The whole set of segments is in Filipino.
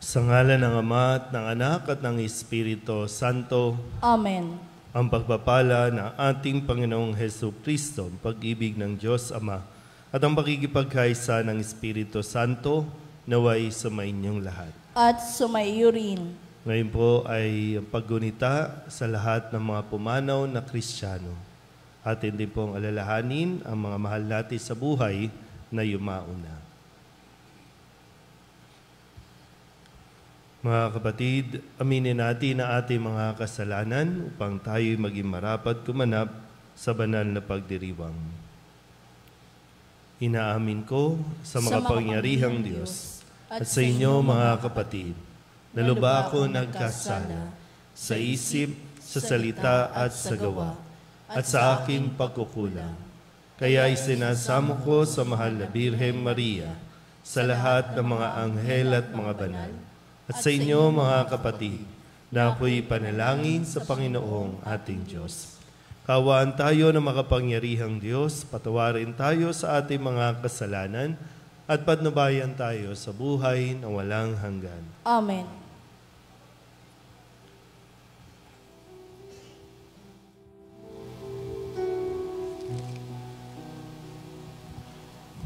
Sa ngalan ng Ama at ng Anak at ng Espiritu Santo. Amen. Ang pagpapala ng ating Panginoong Hesukristo, ang pag-ibig ng Diyos Ama, at ang pakikipagkaisa ng Espiritu Santo, naway sumainyong lahat. At sumaiyo rin. Ngayon po ay paggunita sa lahat ng mga pumanaw na Kristiyano. Atin din pong alalahanin ang mga mahal natin sa buhay na yumauna. Mga kapatid, aminin natin ang ating mga kasalanan upang tayo'y maging marapat kumanap sa banal na pagdiriwang. Inaamin ko sa makapangyarihang Diyos at sa inyo mga kapatid, na lubha ako nagkasala sa isip, sa salita at sa gawa, at sa aking pagkukulang. Kaya isinasamo ko sa mahal na Birhen Maria, sa lahat ng mga anghel at mga banal, at sa inyo mga kapatid, na ako'y panalangin sa Panginoong ating Diyos. Kawaan tayo ng makapangyarihang Diyos, patawarin tayo sa ating mga kasalanan, at patnubayan tayo sa buhay na walang hanggan. Amen.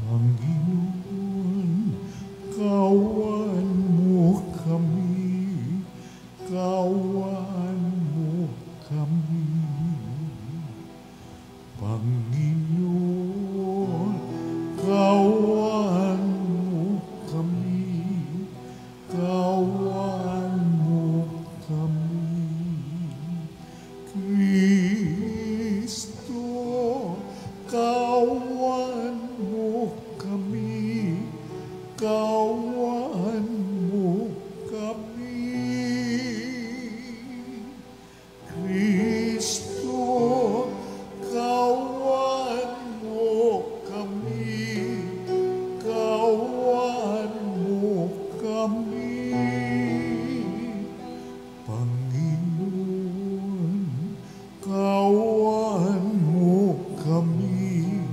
Panginoon, kawan mo kami, kawan mo kami. Panginoon, kawan mo kami, kawan mo kami. Kristo, kawan mo kami, kawan mo kami. Kristo, kawan mo kami, kawan mo kami. Panginoon, kawan mo kami,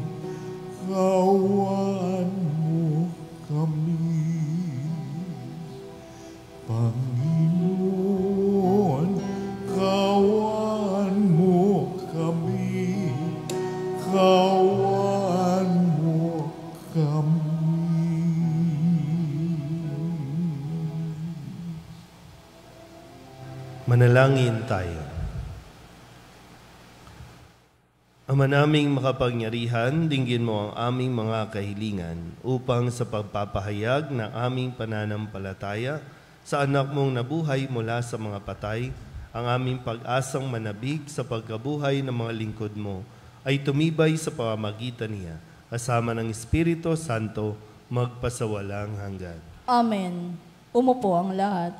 kawan mo kami. Panginoon, kawan mo kami, kawan mo kami. Manalangin tayo. Ama naming makapangyarihan, dinggin mo ang aming mga kahilingan upang sa pagpapahayag ng aming pananampalataya sa anak mong nabuhay mula sa mga patay, ang aming pag-asang manabik sa pagkabuhay ng mga lingkod mo ay tumibay sa pamamagitan niya, kasama ng Espiritu Santo, magpasawalang hanggan. Amen. Umupo ang lahat.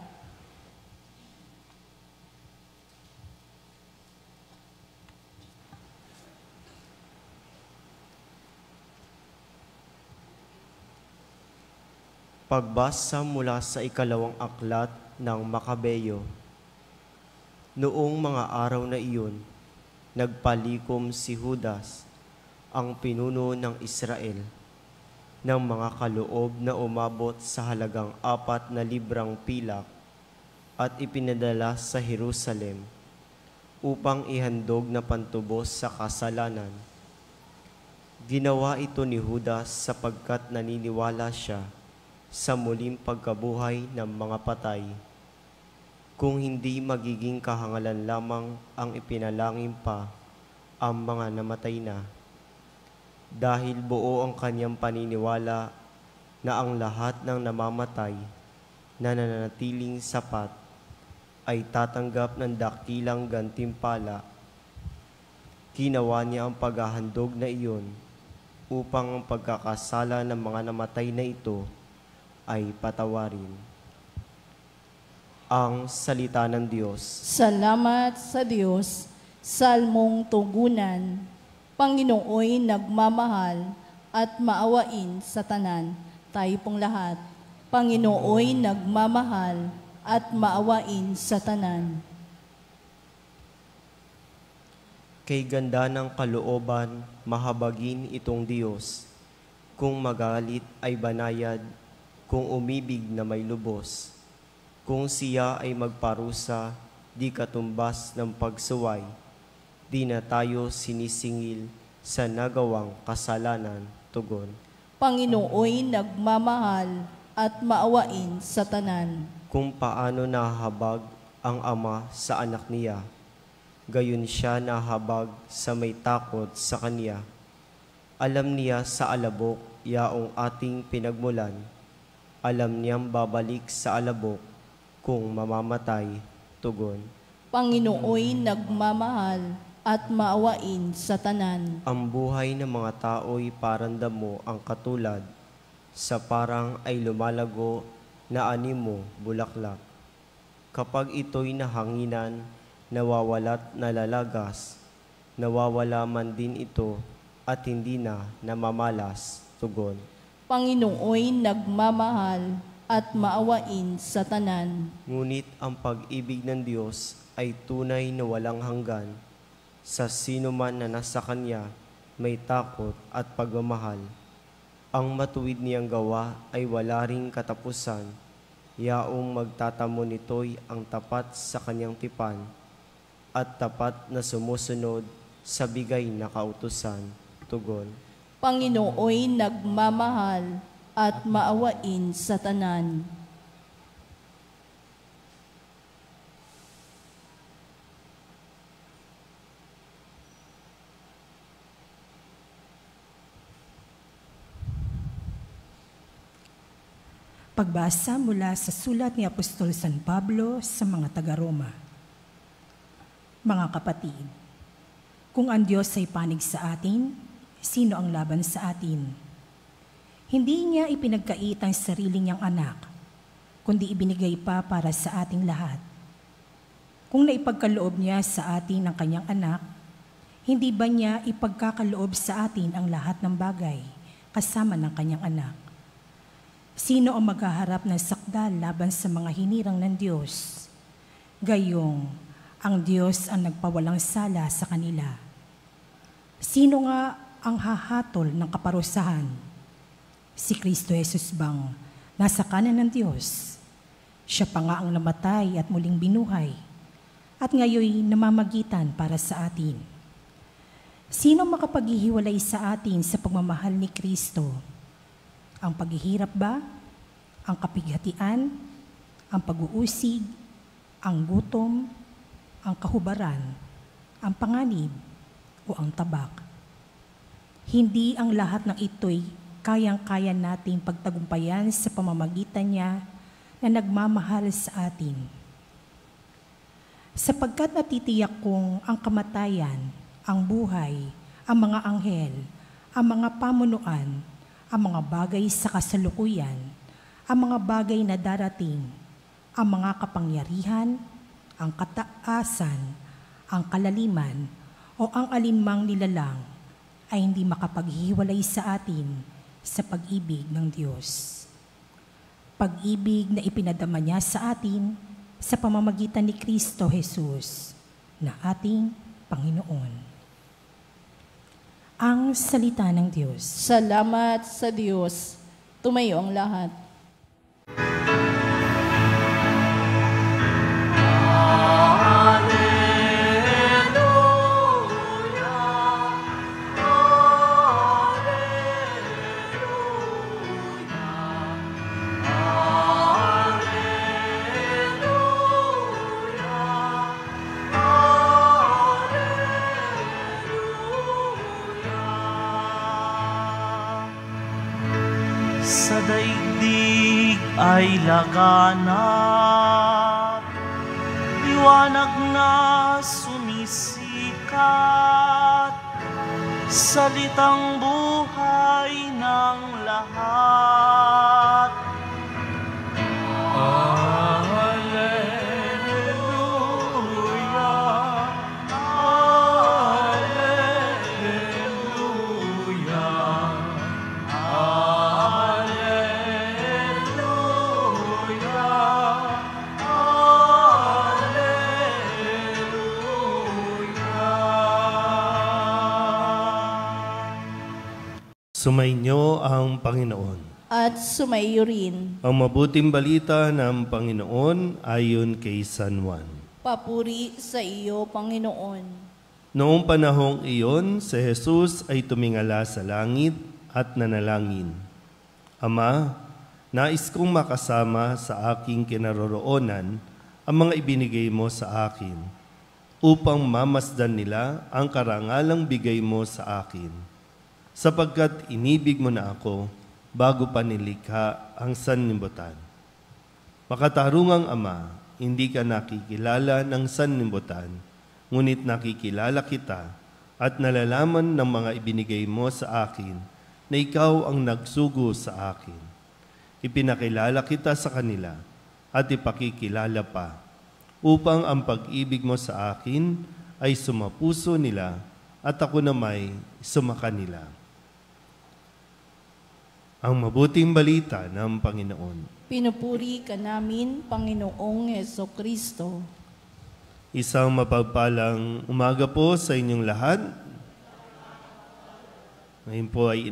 Pagbasa mula sa ikalawang aklat ng Makabeyo. Noong mga araw na iyon, nagpalikom si Judas, ang pinuno ng Israel, ng mga kaloob na umabot sa halagang 4 na librang pilak at ipinadala sa Jerusalem upang ihandog na pantubos sa kasalanan. Ginawa ito ni Judas sapagkat naniniwala siya sa muling pagkabuhay ng mga patay, kung hindi magiging kahangalan lamang ang ipinalangin pa ang mga namatay na. Dahil buo ang kanyang paniniwala na ang lahat ng namamatay na nananatiling sapat ay tatanggap ng dakilang gantimpala, ginawa niya ang paghahandog na iyon upang ang pagkakasala ng mga namatay na ito ay patawarin. Ang salita ng Diyos. Salamat sa Diyos. Salmong tugunan. Panginooy nagmamahal at maawain sa tanan. Tayo pong lahat. Panginooy nagmamahal at maawain sa tanan. Kay ganda ng kalooban, mahabagin itong Diyos. Kung magalit ay banayad, kung umibig na may lubos. Kung siya ay magparusa, di katumbas ng pagsuway, di na tayo sinisingil sa nagawang kasalanan. Tugon. Panginooy nagmamahal at maawain sa tanan. Kung paano nahabag ang ama sa anak niya, gayon siya nahabag sa may takot sa kanya. Alam niya sa alabok yaong ating pinagmulan, alam niyang babalik sa alabok kung mamamatay. Tugon. Panginooy nagmamahal at maawain sa tanan. Ang buhay ng mga tao'y parang damo ang katulad, sa parang ay lumalago na animo bulaklak. Kapag ito'y nahanginan, nawawala't nalalagas, nawawala man din ito at hindi na namamalas. Tugon. Panginooy nagmamahal at maawain sa tanan. Ngunit ang pag-ibig ng Diyos ay tunay na walang hanggan. Sa sino man na nasa Kanya, may takot at pagmamahal. Ang matuwid niyang gawa ay wala ring katapusan. Yaong magtatamo nito'y ang tapat sa Kanyang tipan at tapat na sumusunod sa bigay na kautusan. Tugon. Panginooy nagmamahal at maawain sa tanan. Pagbasa mula sa sulat ni Apostol San Pablo sa mga taga-Roma. Mga kapatid, kung ang Diyos ay panig sa atin, sino ang laban sa atin? Hindi niya ipinagkait ang sarili niyang anak, kundi ibinigay pa para sa ating lahat. Kung naipagkaloob niya sa atin ang kanyang anak, hindi ba niya ipagkakaloob sa atin ang lahat ng bagay kasama ng kanyang anak? Sino ang maghaharap ng sakdal laban sa mga hinirang ng Diyos? Gayong, ang Diyos ang nagpawalang sala sa kanila. Sino nga ang hahatol ng kaparusahan? Si Kristo Jesus bang nasa kanan ng Diyos? Siya pa nga ang namatay at muling binuhay, at ngayon namamagitan para sa atin. Sino makapaghihiwalay sa atin sa pagmamahal ni Kristo? Ang paghihirap ba? Ang kapighatian? Ang pag-uusig? Ang gutom? Ang kahubaran? Ang panganib? O ang tabak? Hindi ang lahat ng ito'y kayang-kaya nating pagtagumpayan sa pamamagitan niya na nagmamahal sa atin. Sapagkat natitiyak kong ang kamatayan, ang buhay, ang mga anghel, ang mga pamunuan, ang mga bagay sa kasalukuyan, ang mga bagay na darating, ang mga kapangyarihan, ang kataasan, ang kalaliman, o ang alinmang nilalang ay hindi makapaghiwalay sa atin sa pag-ibig ng Diyos. Pag-ibig na ipinadama niya sa atin sa pamamagitan ni Kristo Jesus na ating Panginoon. Ang salita ng Diyos. Salamat sa Diyos. Tumayo ang lahat. Sa daigdig ay laganap, liwanag na sumisikat, salitang buhay ng lahat. Sumainyo ang Panginoon. at sumaiyo rin. Ang mabuting balita ng Panginoon ayon kay San Juan. Papuri sa iyo, Panginoon. Noong panahong iyon, si Jesus ay tumingala sa langit at nanalangin. Ama, nais kong makasama sa aking kinaroroonan ang mga ibinigay mo sa akin, upang mamasdan nila ang karangalang bigay mo sa akin. Sapagkat inibig mo na ako bago pa nilikha ang sanlibutan. Makatarungang Ama, hindi ka nakikilala ng sanlibutan, ngunit nakikilala kita at nalalaman ng mga ibinigay mo sa akin na ikaw ang nagsugo sa akin. Ipinakilala kita sa kanila at ipakikilala pa, upang ang pag-ibig mo sa akin ay sumapuso nila at ako na may sumakanila. Ang mabuting balita ng Panginoon. Pinupuri ka namin, Panginoong Hesukristo. Isang mapagpalang umaga po sa inyong lahat. Ngayon po ay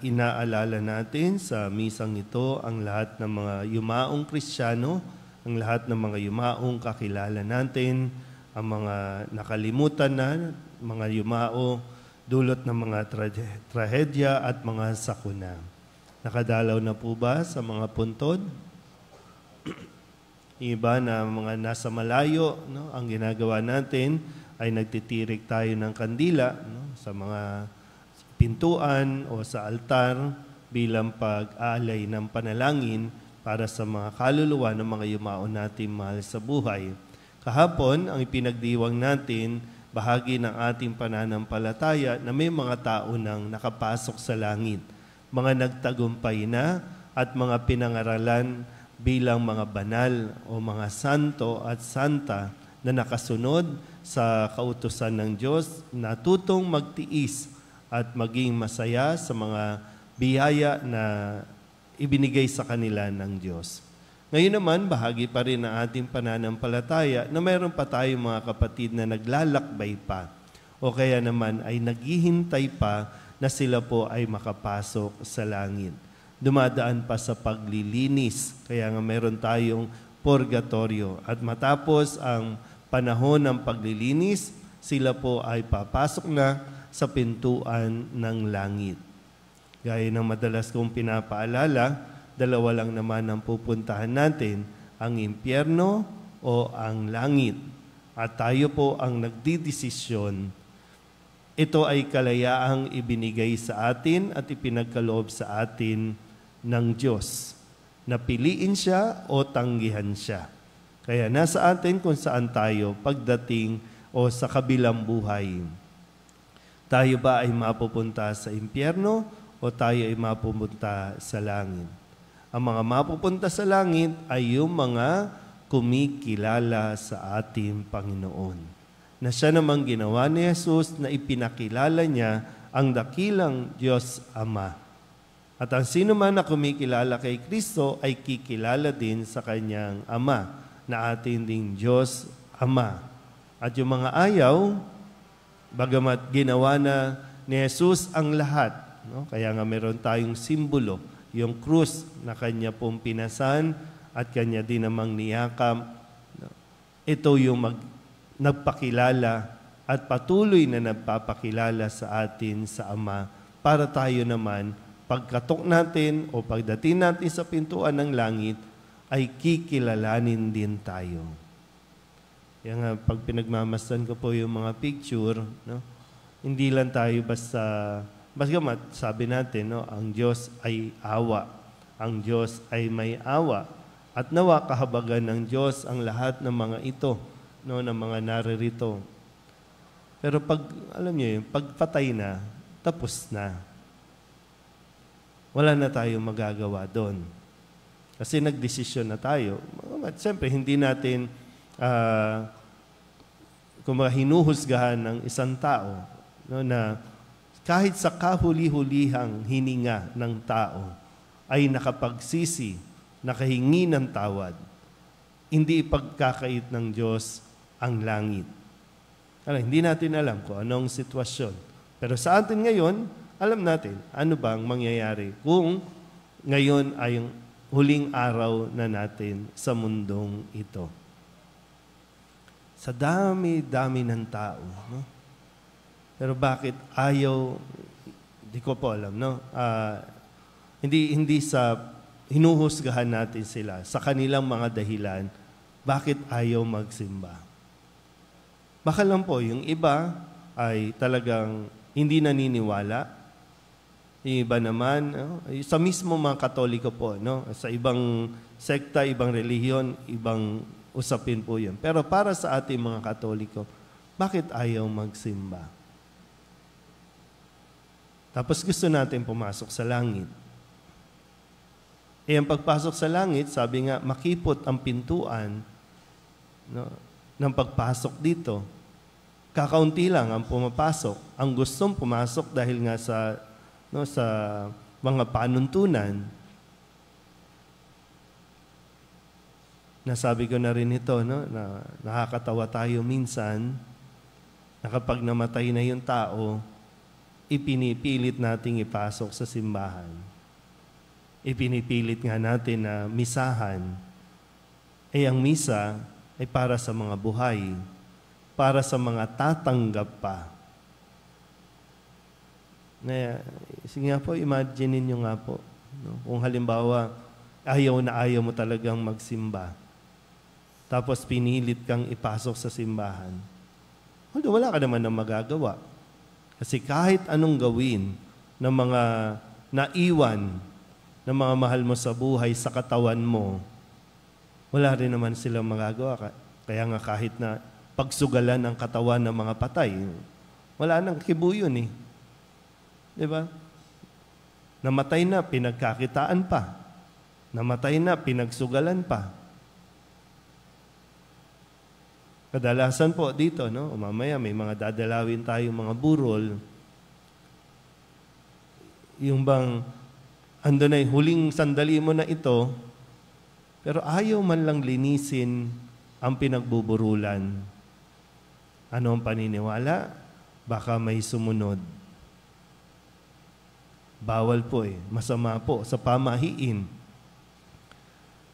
inaalala natin sa misang ito ang lahat ng mga yumaong Kristiyano, ang lahat ng mga yumaong kakilala natin, ang mga nakalimutan na, mga yumao, dulot ng mga trahedya at mga sakuna. Nakadalaw na po ba sa mga puntod? Iba na mga nasa malayo, no? Ang ginagawa natin ay nagtitirik tayo ng kandila, no? Sa mga pintuan o sa altar bilang pag-aalay ng panalangin para sa mga kaluluwa ng mga yumao natin mahal sa buhay. Kahapon, ang ipinagdiwang natin, bahagi ng ating pananampalataya na may mga tao nang nakapasok sa langit, mga nagtagumpay na at mga pinangaralan bilang mga banal o mga santo at santa na nakasunod sa kautusan ng Diyos, natutong magtiis at maging masaya sa mga biyaya na ibinigay sa kanila ng Diyos. Ngayon naman, bahagi pa rin ng ating pananampalataya na mayroon pa tayong mga kapatid na naglalakbay pa o kaya naman ay naghihintay pa na sila po ay makapasok sa langit. Dumadaan pa sa paglilinis, kaya nga mayroon tayong purgatorio. At matapos ang panahon ng paglilinis, sila po ay papasok na sa pintuan ng langit. Gaya ng madalas kong pinapaalala, dalawa lang naman ang pupuntahan natin, ang impyerno o ang langit. At tayo po ang nagdidesisyon. Ito ay kalayaang ibinigay sa atin at ipinagkaloob sa atin ng Diyos. Napiliin siya o tanggihan siya. Kaya nasa atin kung saan tayo pagdating o sa kabilang buhay. Tayo ba ay mapupunta sa impyerno o tayo ay mapupunta sa langit? Ang mga mapupunta sa langit ay yung mga kumikilala sa ating Panginoon. Na siya namang ginawa ni Jesus na ipinakilala niya ang dakilang Diyos Ama. At ang sino man na kumikilala kay Kristo ay kikilala din sa kanyang Ama, na ating ding Diyos Ama. At yung mga ayaw, bagamat ginawa na ni Jesus ang lahat, no? Kaya nga meron tayong simbolo, yung krus na kanya pong pinasan at kanya din namang niyakam. Ito yung nagpakilala at patuloy na nagpapakilala sa atin sa Ama para tayo naman, pagkatok natin o pagdating natin sa pintuan ng langit, ay kikilalanin din tayo. Kaya nga, pag pinagmamasdan ko po yung mga picture, no, hindi lang tayo basta sabi natin, no, ang Diyos ay awa. Ang Diyos ay may awa. At nawa kahabagan ng Diyos ang lahat ng mga ito, no, ng mga naririto. Pero pag, alam niyo yun, pagpatay na, tapos na. Wala na tayong magagawa doon. Kasi nagdesisyon na tayo. Siyempre, hindi natin hinuhusgahan ng isang tao, no, na kahit sa kahuli-hulihang hininga ng tao ay nakapagsisi, nakahingi ng tawad, hindi ipagkakait ng Diyos ang langit. Hindi natin alam kung anong sitwasyon. Pero sa atin ngayon, alam natin ano bang mangyayari kung ngayon ay yung huling araw na natin sa mundong ito. Sa dami-dami ng tao, no? Pero bakit ayaw, di ko po alam, no? Hindi sa hinuhusgahan natin sila, sa kanilang mga dahilan, bakit ayaw magsimba? Baka lang po, yung iba ay talagang hindi naniniwala. Yung iba naman, sa mismo mga Katoliko po, no? Sa ibang sekta, ibang relihiyon, ibang usapin po yun. Pero para sa ating mga Katoliko, bakit ayaw magsimba? Tapos gusto natin pumasok sa langit. Ang pagpasok sa langit, sabi nga, makipot ang pintuan, no, ng pagpasok dito. Kakaunti lang ang pumapasok. Ang gustong pumasok dahil nga sa mga panuntunan. Nasabi ko na rin ito, no, na nakakatawa tayo minsan na kapag namatay na yung tao, ipinipilit nating ipasok sa simbahan. Ipinipilit nga natin na misahan. Ang misa ay para sa mga buhay, para sa mga tatanggap pa. Sige nga po, imagine niyo nga po, no? Kung halimbawa, ayaw mo talagang magsimba, tapos pinilit kang ipasok sa simbahan. Wala ka naman ng magagawa. Kasi kahit anong gawin ng mga naiwan ng mga mahal mo sa buhay, sa katawan mo, wala rin naman silang magagawa. Kaya nga kahit na pagsugalan ng katawan ng mga patay, wala nang kibo yun eh. Diba? Namatay na, pinagkakitaan pa. Namatay na, pinagsugalan pa. Kadalasan po dito, no? Mamaya may mga dadalawin tayong mga burol. Yung bang, ando na huling sandali mo na ito, pero ayaw man lang linisin ang pinagbuburulan. Ano ang paniniwala? Baka may sumunod. Bawal po eh. Masama po sa pamahiin.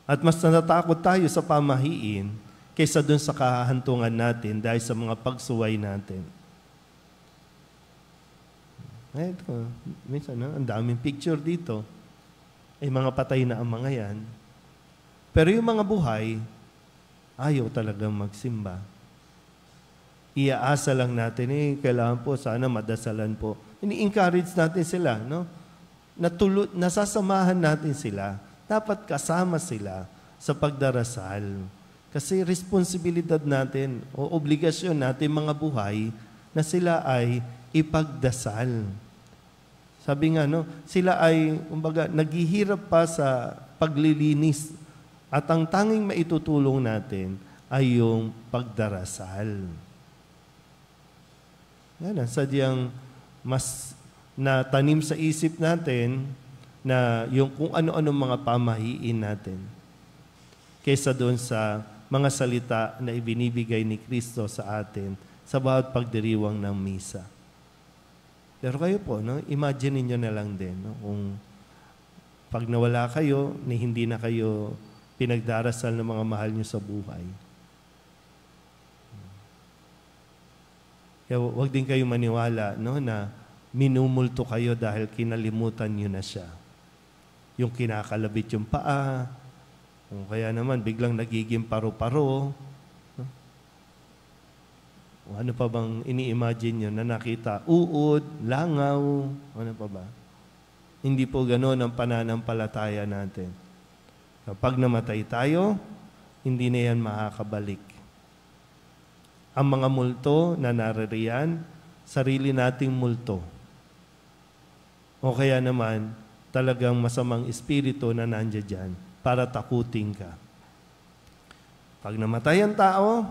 At mas natatakot tayo sa pamahiin kaysa dun sa kahantungan natin dahil sa mga pagsuway natin. Ito, minsan, ang daming picture dito. Mga patay na ang mga yan. Pero yung mga buhay, ayaw talagang magsimba. Iaasa lang natin, kailangan po, sana madasalan po. Ini-encourage natin sila, no? Nasasamahan natin sila. Dapat kasama sila sa pagdarasal. Kasi responsibilidad natin o obligasyon natin mga buhay na sila ay ipagdasal. Sabi nga, no, sila ay, kumbaga, naghihirap pa sa paglilinis at ang tanging maitutulong natin ay yung pagdarasal. Yan, sadyang mas natanim sa isip natin na yung kung ano-ano mga pamahiin natin kaysa doon sa mga salita na ibinibigay ni Kristo sa atin sa bawat pagdiriwang ng misa. Pero kayo po, no, imagine niyo na lang din, no, kung pag nawala kayo, hindi na kayo pinagdarasal ng mga mahal niyo sa buhay. Kaya huwag din kayo maniwala, no, na minumulto kayo dahil kinalimutan niyo na siya. Yung kinakalabit yung paa, o kaya naman biglang nagiging paro-paro. No? O ano pa bang ini-imagine nyo na nakita? Uod, langaw, ano pa ba? Hindi po gano'n ang pananampalataya natin. Kapag namatay tayo, hindi na yan makakabalik. Ang mga multo na naririyan, sarili nating multo. O kaya naman, talagang masamang espiritu na nandiyan dyan para takutin ka. Pag namatay ang tao,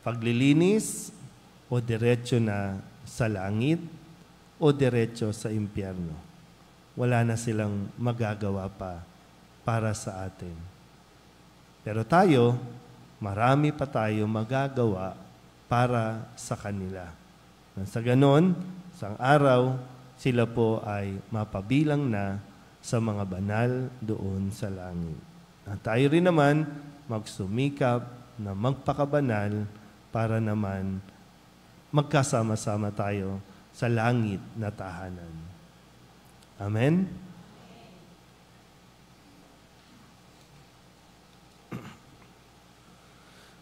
paglilinis, o diretso na sa langit, o diretso sa impyerno. Wala na silang magagawa pa para sa atin. Pero tayo, marami pa tayo magagawa para sa kanila. Sa ganon, sa araw, sila po ay mapabilang na sa mga banal doon sa langit. At tayo rin naman magsumikap na magpakabanal para naman magkasama-sama tayo sa langit na tahanan. Amen?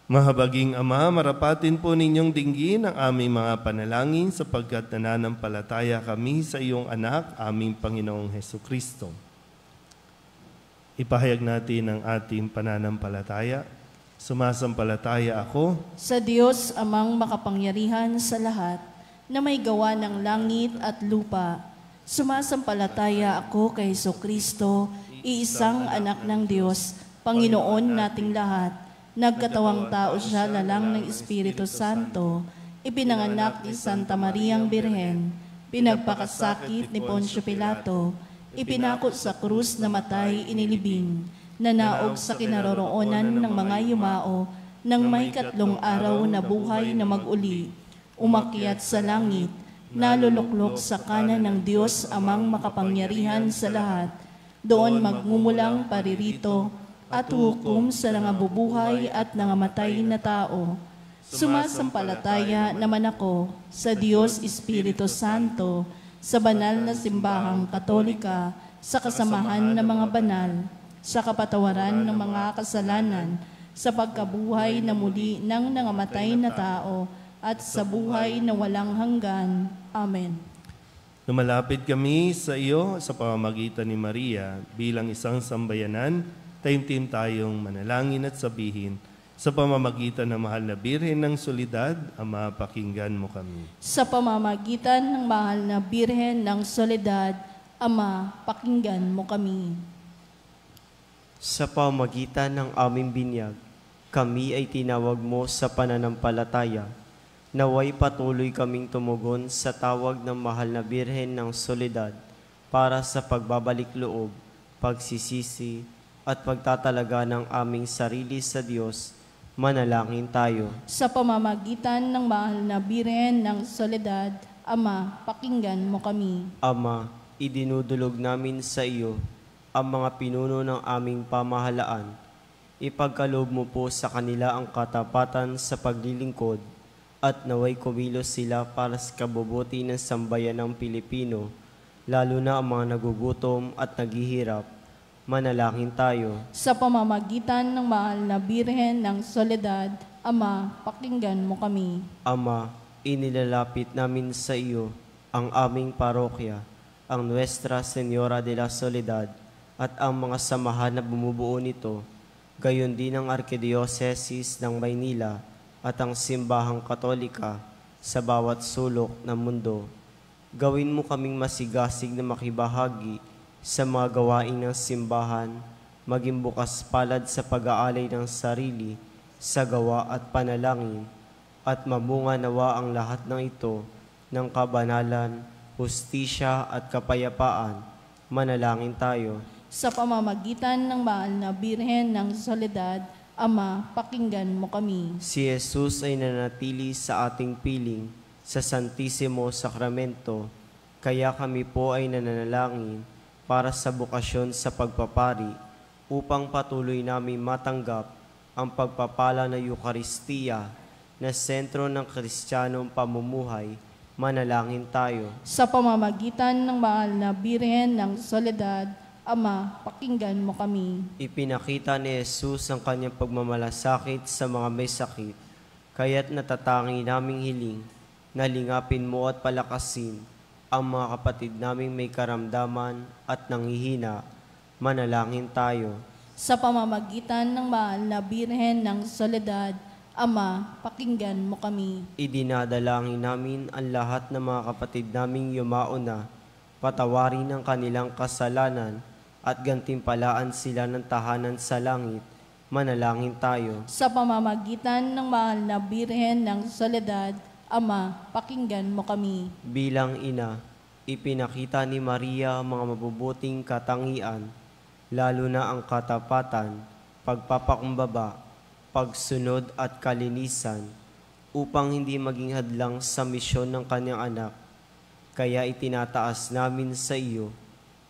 Mahabaging Ama, marapatin po ninyong dinggin ang aming mga panalangin sapagkat nananampalataya kami sa iyong anak, aming Panginoong Hesukristo. Ipahayag natin ang ating pananampalataya. Sumasampalataya ako sa Diyos amang makapangyarihan sa lahat, na may gawa ng langit at lupa. Sumasampalataya ako kay Hesukristo, iisang anak ng Diyos, Panginoon nating lahat. Nagkatawang tao siya lalang ng Espiritu Santo, ipinanganak ni Santa Mariang Birhen, pinagpakasakit ni Poncio Pilato, ipinakot sa krus na matay inilibing, nanaog sa kinaroroonan ng mga yumao, nang may 3 araw na buhay na mag-uli, umakyat sa langit, naluluklok sa kanan ng Diyos amang makapangyarihan sa lahat, doon magmumulang paririto, at hukom sa nangabubuhay at nangamatay na tao. Sumasampalataya naman ako sa Diyos Espiritu Santo, sa banal na simbahang Katolika, sa kasamahan ng mga banal, sa kapatawaran ng mga kasalanan, sa pagkabuhay na muli ng nangamatay na tao, at sa buhay na walang hanggan. Amen. Lumalapit kami sa iyo sa pamamagitan ni Maria bilang isang sambayanan. Taimtim tayong manalangin at sabihin, sa pamamagitan ng mahal na Birhen ng Soledad, Ama, pakinggan mo kami. Sa pamamagitan ng mahal na Birhen ng Soledad, Ama, pakinggan mo kami. Sa pamamagitan ng aming binyag, kami ay tinawag mo sa pananampalataya. Naway patuloy kaming tumugon sa tawag ng mahal na Birhen ng Soledad para sa pagbabalik loob, pagsisisi, at pagtatalaga ng aming sarili sa Diyos. Manalangin tayo. Sa pamamagitan ng mahal na Birhen ng Soledad, Ama, pakinggan mo kami. Ama, idinudulog namin sa iyo ang mga pinuno ng aming pamahalaan. Ipagkaloob mo po sa kanila ang katapatan sa paglilingkod at naway kumilos sila para sa kabubuti ng sambayan ng Pilipino, lalo na ang mga nagugutom at naghihirap. Manalangin tayo. Sa pamamagitan ng mahal na Birhen ng Soledad, Ama, pakinggan mo kami. Ama, inilalapit namin sa iyo ang aming parokya, ang Nuestra Señora de la Soledad, at ang mga samahan na bumubuo nito, gayon din ang Arkidiocese ng Maynila at ang Simbahang Katolika sa bawat sulok ng mundo. Gawin mo kaming masigasig na makibahagi sa mga gawain ng simbahan, maging bukas palad sa pag-aalay ng sarili, sa gawa at panalangin, at mamunga nawa ang lahat ng ito ng kabanalan, hustisya at kapayapaan. Manalangin tayo. Sa pamamagitan ng mahal na Birhen ng Soledad, Ama, pakinggan mo kami. Si Jesus ay nanatili sa ating piling sa Santisimo Sakramento, kaya kami po ay nananalangin para sa bukasyon sa pagpapari, upang patuloy namin matanggap ang pagpapala na Eucharistia na sentro ng Kristiyanong pamumuhay. Manalangin tayo. Sa pamamagitan ng mahal na Birhen ng Soledad, Ama, pakinggan mo kami. Ipinakita ni Jesus ang kanyang pagmamalasakit sa mga may sakit, kaya't natatangi naming hiling na lingapin mo at palakasin ang mga kapatid naming may karamdaman at nanghihina. Manalangin tayo. Sa pamamagitan ng mahal na Birhen ng Soledad, Ama, pakinggan mo kami. Idinadalangin namin ang lahat ng mga kapatid naming yumao na, patawarin ang kanilang kasalanan at gantimpalaan sila ng tahanan sa langit. Manalangin tayo. Sa pamamagitan ng mahal na Birhen ng Soledad, Ama, pakinggan mo kami. Bilang ina, ipinakita ni Maria ang mga mabubuting katangian, lalo na ang katapatan, pagpapakumbaba, pagsunod at kalinisan, upang hindi maging hadlang sa misyon ng kanyang anak. Kaya itinataas namin sa iyo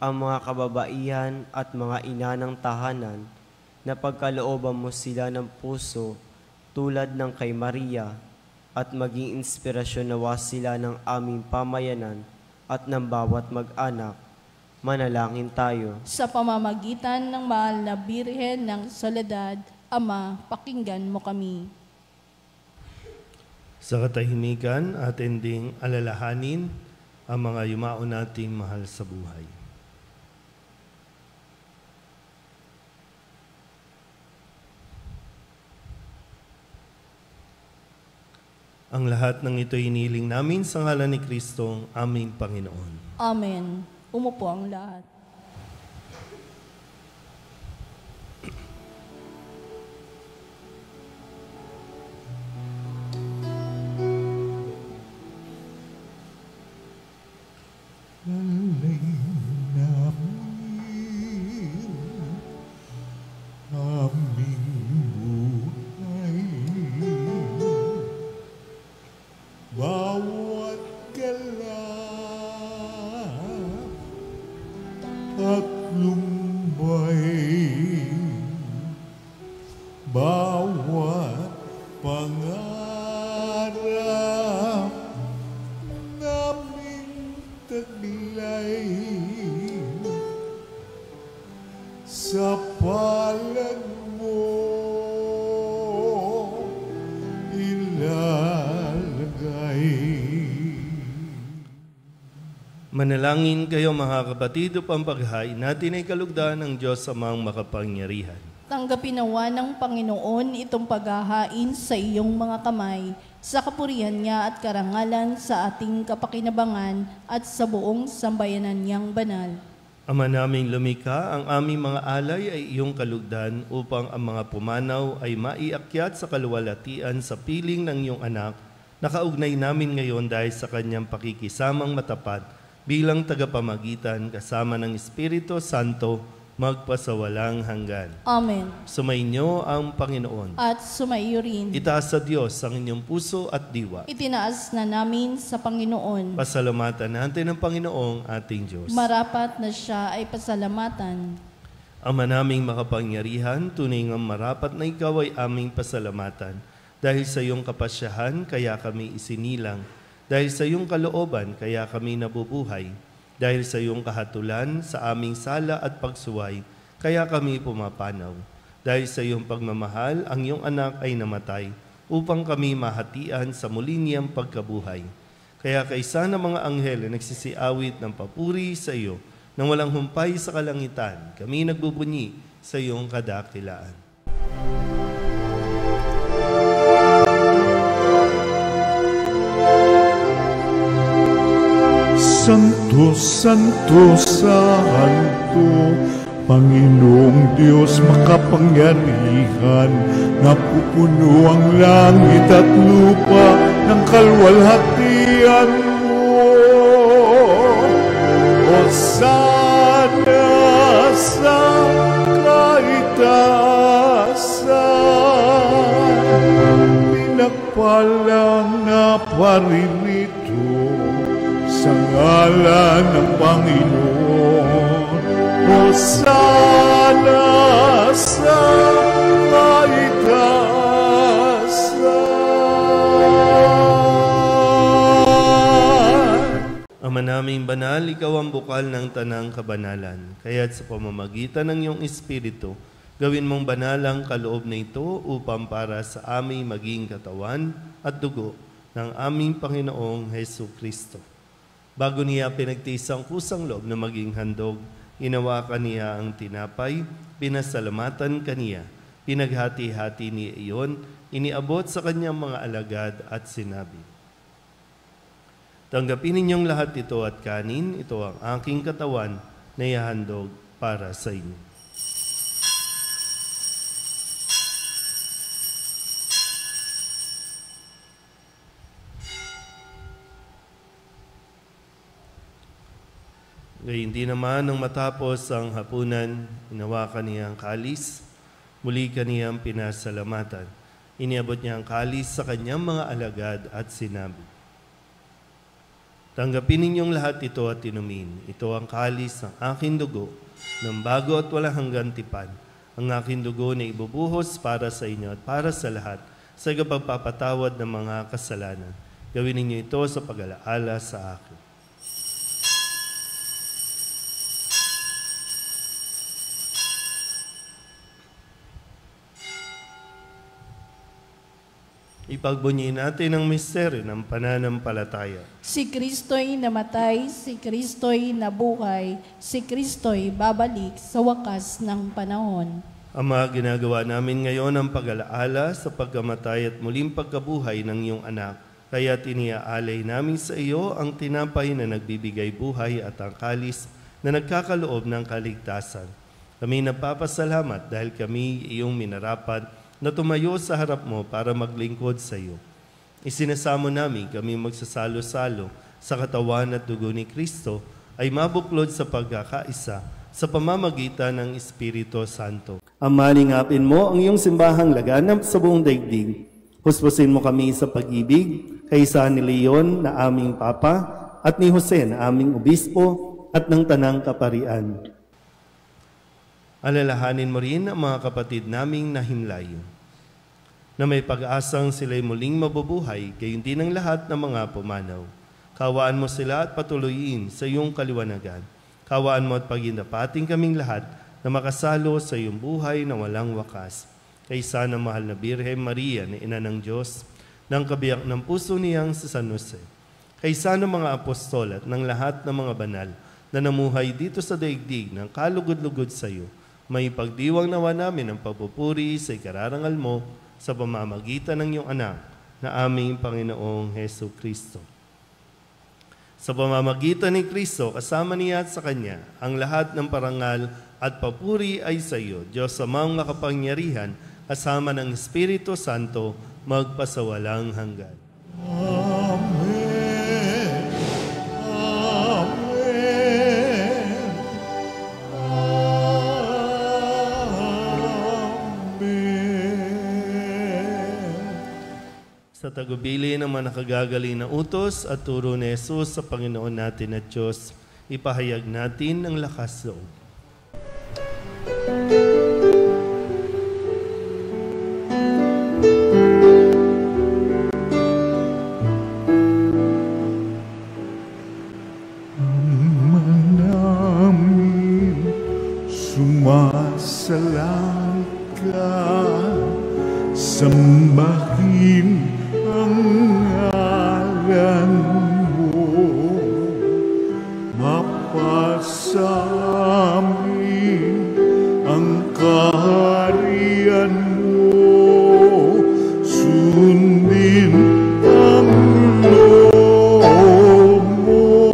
ang mga kababaihan at mga ina ng tahanan, na pagkalooban mo sila ng puso tulad ng kay Maria, at maging inspirasyon nawa sila ng aming pamayanan at ng bawat mag-anak. Manalangin tayo. Sa pamamagitan ng mahal na Birhen ng Soledad, Ama, pakinggan mo kami. Sa katahimikan, atin ding alalahanin ang mga yumao nating mahal sa buhay. Ang lahat ng ito hiniling namin sa ngalan ni Kristong aming Panginoon. Amen. Umupo ang lahat. Lalay namin aming buhay. Bawat galak at lumbay, bawat pangarap naming taglay, sa palad mo ilalagay. Manalangin kayo mga kapatid upang paghain natin ay kalugdan ng Diyos amang makapangyarihan. Tanggapin nawa ng Panginoon itong paghahain sa iyong mga kamay, sa kapurihan niya at karangalan sa ating kapakinabangan at sa buong sambayanan niyang banal. Ama naming lumikha, ang aming mga alay ay iyong kalugdan upang ang mga pumanaw ay maiakyat sa kaluwalhatian sa piling ng iyong anak, nakaugnay namin ngayon dahil sa kanyang pakikisamang matapat bilang tagapamagitan kasama ng Espiritu Santo magpasawalang hanggan. Amen. Sumainyo ang Panginoon. At sumaiyo rin. Itaas sa Diyos ang inyong puso at diwa. Itinaas na namin sa Panginoon. Pasalamatan natin ang Panginoong ating Diyos. Marapat na siya ay pasalamatan. Ama naming makapangyarihan, tunay ngang marapat na ikaw ay aming pasalamatan. Dahil sa iyong kapasyahan, kaya kami isinilang. Dahil sa iyong kalooban, kaya kami nabubuhay. Dahil sa iyong kahatulan, sa aming sala at pagsuway, kaya kami pumapanaw. Dahil sa iyong pagmamahal, ang iyong anak ay namatay, upang kami mahatian sa muli niyang pagkabuhay. Kaya kaisa ng mga anghel na nagsisiawit ng papuri sa iyo, nang walang humpay sa kalangitan, kami nagbubunyi sa iyong kadakilaan. Santo, Santo, Santo, Panginoong Diyos makapangyarihan, napupuno ang langit at lupa ng kalwalhatian mo. Hosana sa kaitaasan, pinagpalang na paririto sa ngalan ng Panginoon. Hosana sa kaitaasan. Ama naming banal, ikaw ang bukal ng tanang kabanalan. Kaya't sa pamamagitan ng iyong Espiritu, gawin mong banal ang kaloob na ito upang para sa aming maging katawan at dugo ng aming Panginoong Hesus Kristo. Bago niya pinagtiis ang kusang loob na maging handog, hinawakan niya ang tinapay, pinasalamatan kaniya, pinaghati-hati niya iyon, iniabot sa kanyang mga alagad at sinabi, "Tanggapin ninyong lahat ito at kanin, ito ang aking katawan na ihahandog para sa inyo." Gayun din naman nang matapos ang hapunan, hinawakan niya ang kalis, muli kaniyang pinasalamatan. Iniabot niya ang kalis sa kanyang mga alagad at sinabi, Tanggapin ninyong lahat ito at inumin. Ito ang kalis ng aking dugo, ng bago at walang hanggang tipan. Ang aking dugo na ibubuhos para sa inyo at para sa lahat, sa pagpapatawad ng mga kasalanan. Gawin ninyo ito sa pag-alaala sa akin. Ipagbunyi natin ang misteryo ng pananampalataya. Si Kristo'y namatay, si Kristo'y nabuhay, si Kristo'y babalik sa wakas ng panahon. Ama, ginagawa namin ngayon ang pag-alaala sa pagkamatay at muling pagkabuhay ng iyong anak. Kaya tiniaalay namin sa iyo ang tinapay na nagbibigay buhay at ang kalis na nagkakaloob ng kaligtasan. Kami nagpapasalamat dahil kami iyong minarapat na tumayo sa harap mo para maglingkod sa iyo. Isinasamo namin kami magsasalo-salo sa katawan at dugo ni Kristo ay mabuklod sa pagkakaisa sa pamamagitan ng Espiritu Santo. Ama, lingapin mo ang iyong simbahang laganap sa buong daigdig. Huspusin mo kami sa pag-ibig, kaysa ni Leon na aming Papa at ni Jose na aming Obispo at ng Tanang Kaparian. Alalahanin mo rin ang mga kapatid naming nahimlay, na may pag-asang sila'y muling mabubuhay, gayon din ang lahat ng mga pumanaw. Kawaan mo sila at patuloyin sa iyong kaliwanagan. Kawaan mo at paginapating kaming lahat na makasalo sa iyong buhay na walang wakas. Kaysa ng mahal na Birhen Maria na Ina ng Diyos, ng kabiyak ng puso niyang si San Jose. Kaysa ng mga apostol at ng lahat ng mga banal na namuhay dito sa daigdig ng kalugod-lugod sa iyo, may pagdiwang nawa namin ang pagpupuri sa ikararangal mo sa pamamagitan ng iyong anak na aming Panginoong Heso Kristo. Sa pamamagitan ni Kristo, kasama niya at sa Kanya, ang lahat ng parangal at papuri ay sa iyo, Diyos amang makapangyarihan, kasama ng Espiritu Santo, magpasawalang hanggan. Amen. Sa tagubili ng mga nakagagaling na utos at turo ni Jesus sa Panginoon natin at Diyos, ipahayag natin ang lakas loob. Sumasalang ka, sambahin ang ngalan mo, mapasamin ang kaharian mo, sundin ang loob mo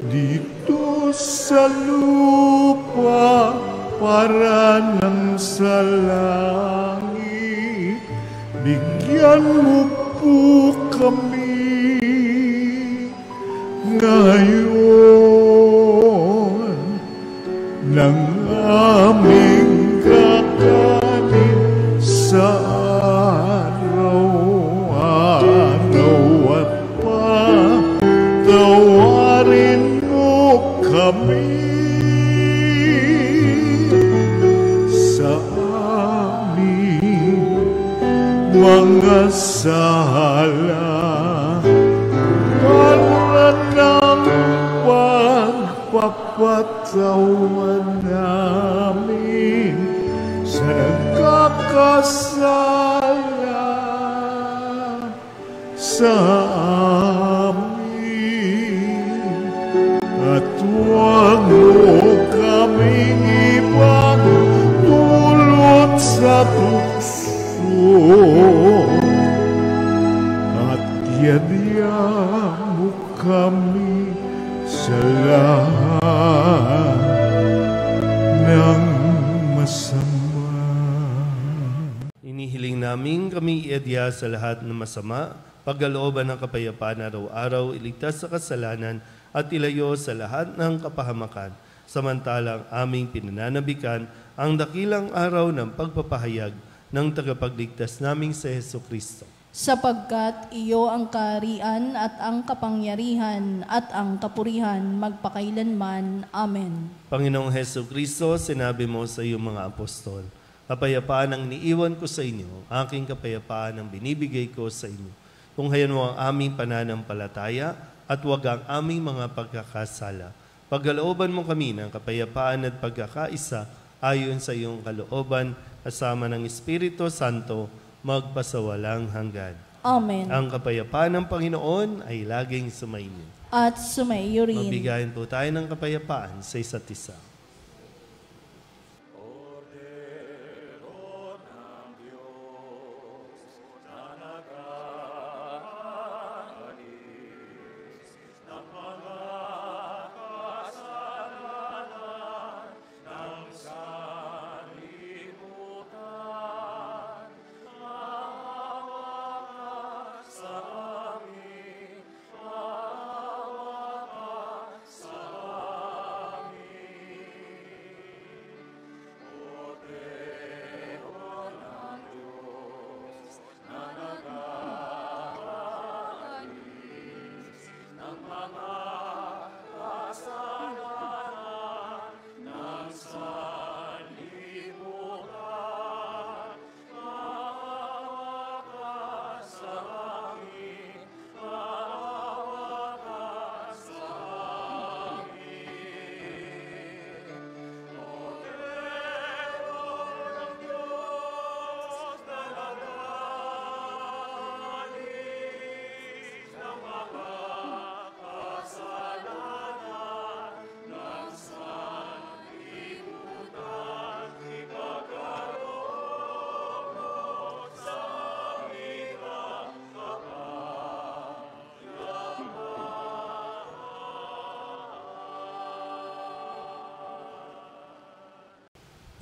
dito sa lupa para nang sa langit. Bigyan mo po kami ngayon ng aming kakanin sa araw-araw at patawarin mo kami sa aming mga sala para ng pagpapatawan namin sa nagkakasala sa amin, at huwag mo kaming ipagdulot sa tukso, at yadya mo kami sa lahat ng masama. Inihiling namin kami iadya sa lahat ng masama, pagkalooban ng kapayapaan araw-araw, iligtas sa kasalanan at ilayo sa lahat ng kapahamakan, samantalang aming pinananabikan ang dakilang araw ng pagpapahayag ng tagapagligtas naming sa Heso Kristo. sapagkat iyo ang kaharian at ang kapangyarihan at ang kapurihan magpakailanman. Amen. Panginoong Heso Kristo, sinabi mo sa iyong mga apostol, kapayapaan ang niiwan ko sa inyo, aking kapayapaan ang binibigay ko sa inyo. Tunghayan mo ang aming pananampalataya at huwag ang aming mga pagkakasala. Pagkalooban mo kami ng kapayapaan at pagkakaisa ayon sa iyong kalooban, kasama ng Espiritu Santo, magpasawalang hanggan. Amen. Ang kapayapaan ng Panginoon ay laging sumainyo. At sumaiyo rin. Mabigayan po tayo ng kapayapaan sa isa't isa.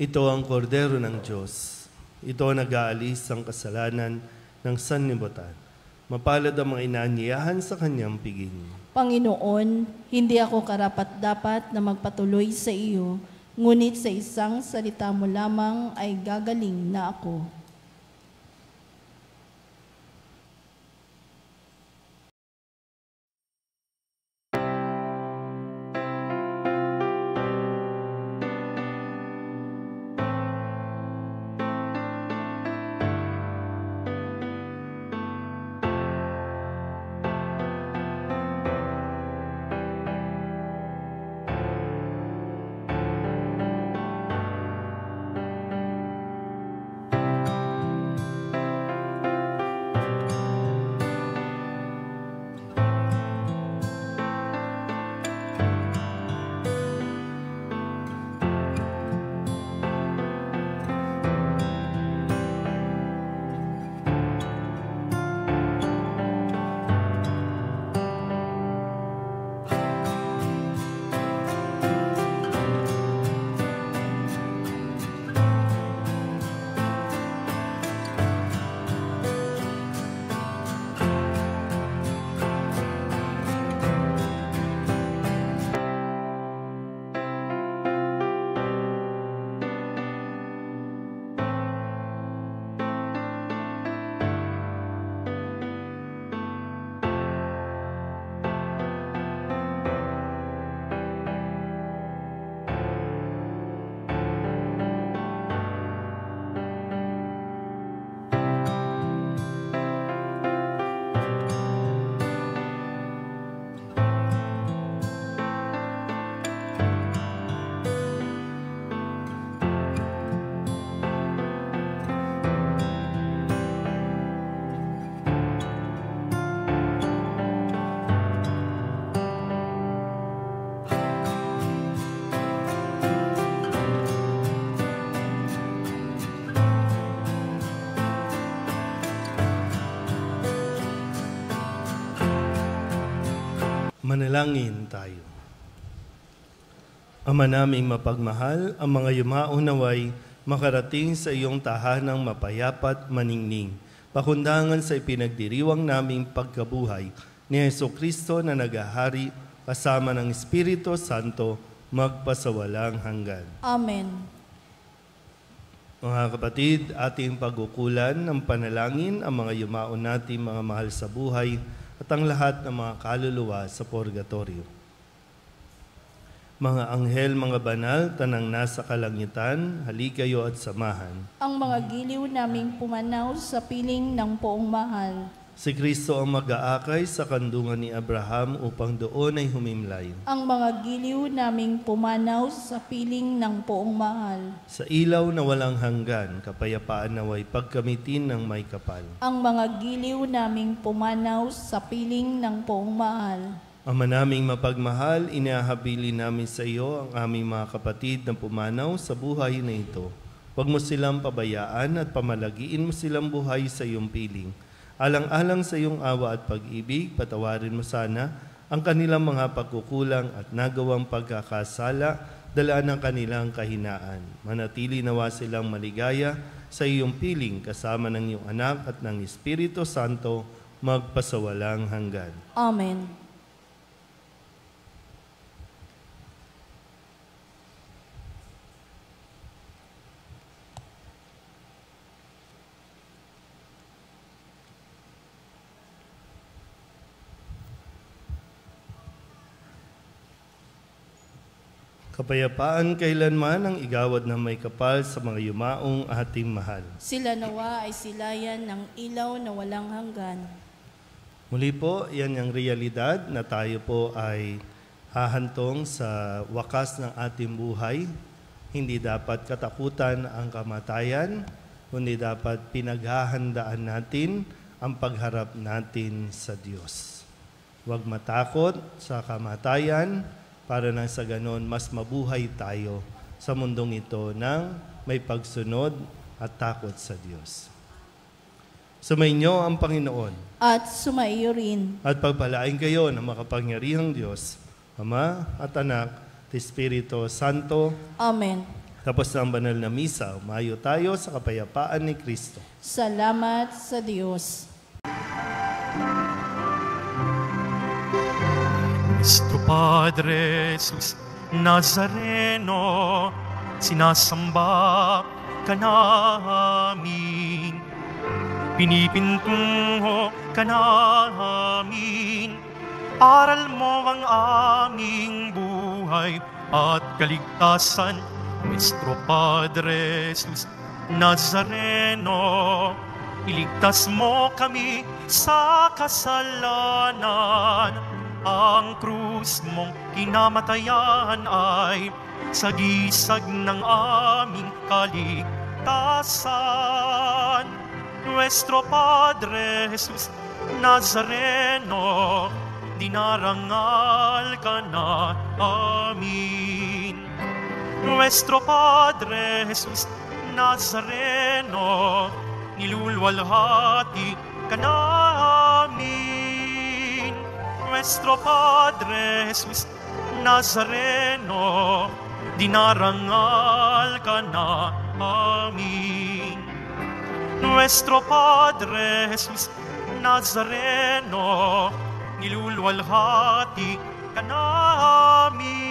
Ito ang kordero ng Diyos. Ito ang nag-aalis ang kasalanan ng sanlibutan. Mapalad ang mga inaanyayahan sa kanyang piging. Panginoon, hindi ako karapat-dapat na magpatuloy sa iyo, ngunit sa isang salita mo lamang ay gagaling na ako. Manalangin tayo. Ama naming mapagmahal, ang mga yumao naway makarating sa iyong tahanang mapayapat maningning, pakundangan sa ipinagdiriwang naming pagkabuhay ni Jesucristo na nagahari kasama ng Espiritu Santo magpasawalang hanggan. Amen. Mga kapatid, ating pagkukulan ng panalangin ang mga yumaon natin mga mahal sa buhay at ang lahat ng mga kaluluwa sa purgatorio. Mga anghel, mga banal, tanang nasa kalangitan, halikayo at samahan. Ang mga giliw naming pumanaw sa piling ng poong mahal. Si Kristo ang mag-aakay sa kandungan ni Abraham upang doon ay humimlay. Ang mga giliw naming pumanaw sa piling ng poong mahal. Sa ilaw na walang hanggan, kapayapaan naway pagkamitin ng may kapal. Ang mga giliw naming pumanaw sa piling ng poong mahal. Ama naming mapagmahal, inahabilin namin sa iyo ang aming mga kapatid na pumanaw sa buhay na ito. Huwag mo silang pabayaan at pamalagiin mo silang buhay sa iyong piling. Alang-alang sa iyong awa at pag-ibig, patawarin mo sana ang kanilang mga pagkukulang at nagawang pagkakasala, dala ng kanilang kahinaan. Manatili nawa silang maligaya sa iyong piling kasama ng iyong anak at ng Espiritu Santo magpasawalang hanggan. Amen. Kapayapaan kailanman ang igawad na may kapal sa mga yumaong ating mahal. Sila nawa ay silayan ng ilaw na walang hanggan. Muli po, yan ang realidad na tayo po ay hahantong sa wakas ng ating buhay. Hindi dapat katakutan ang kamatayan, kundi dapat pinaghahandaan natin ang pagharap natin sa Diyos. Huwag matakot sa kamatayan, para nang sa ganon mas mabuhay tayo sa mundong ito ng may pagsunod at takot sa Diyos. Sumainyo ang Panginoon. At sumaiyo rin. At pagpalain kayo ng makapangyarihang Diyos, Ama at Anak at Espiritu Santo. Amen. Tapos ng banal na misa, umayo tayo sa kapayapaan ni Kristo. Salamat sa Diyos. Nuestro Padre Jesus Nazareno, sinasamba ka namin, pinipintungo ka namin, aral mo ang aming buhay at kaligtasan. Nuestro Padre Jesus Nazareno, iligtas mo kami sa kasalanan. Ang krus mong kinamatayan ay sagisag ng aming kaligtasan. Nuestro Padre Jesus Nazareno, dinarangal ka na amin. Nuestro Padre Jesus Nazareno, nilulwalhati ka namin. Nuestro Padre Jesus Nazareno, dinarangal ka na amin. Nuestro Padre Jesus Nazareno, nilulwalhati ka namin.